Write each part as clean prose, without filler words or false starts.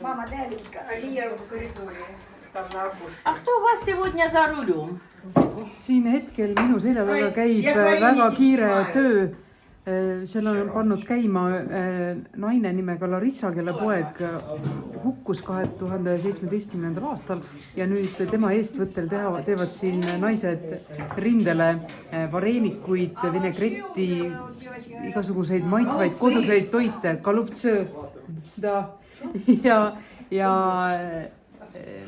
Мама, дай Алинка. Алия в коридоре, там на окошке. А кто у вас сегодня за рулем? Siin hetkel minu selja taga käib väga kiire töö. Seal on pannud käima naine nimega Larissa, kelle poeg hukkus 2017. aastal ja nüüd tema eestvõttel teevad siin naised rindele vareenikuid, vinegretti, igasuguseid maitsvaid koduseid toite, kaluptsöö ja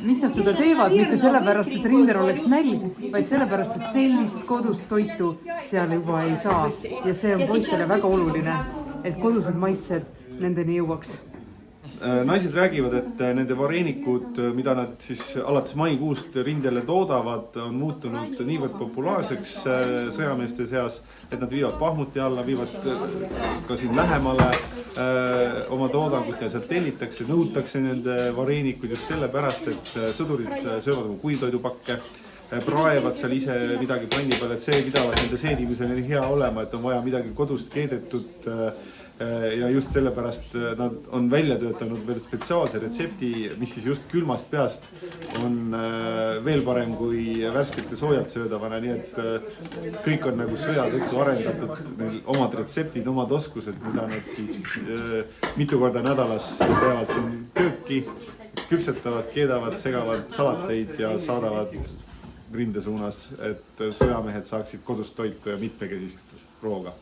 miks nad seda teevad, mitte sellepärast, et rindel oleks nälg, vaid sellepärast, et sellist kodust toitu seal juba ei saa. Ja see on poistele väga oluline, et kodused maitsed nendeni jõuaks. Naised räägivad, et nende vareenikud, mida nad siis alates maikuust rindele toodavad, on muutunud niivõrd populaarseks sõjameeste seas, et nad viivad Pahmuti alla, viivad ka siin lähemale oma toodangut ja sealt tellitakse, nõutakse nende vareenikud just sellepärast, et sõdurid söövad oma kuivtoidupakke, praevad seal ise midagi panni peal, et see pidavat nende seedimisel nii hea olema, et on vaja midagi kodust keedetud ja just sellepärast nad on välja töötanud veel spetsiaalse retsepti, mis siis just külmast peast on veel parem kui värskelt ja soojalt söödavana, nii et kõik on nagu sõja tõttu arendatud, neil omad retseptid, omad oskused, mida nad siis mitu korda nädalas teevad siin kööki, küpsetavad, keedavad, segavad salateid ja saadavad rinde suunas, et sõjamehed saaksid kodust toitu ja mitmekesist rooga.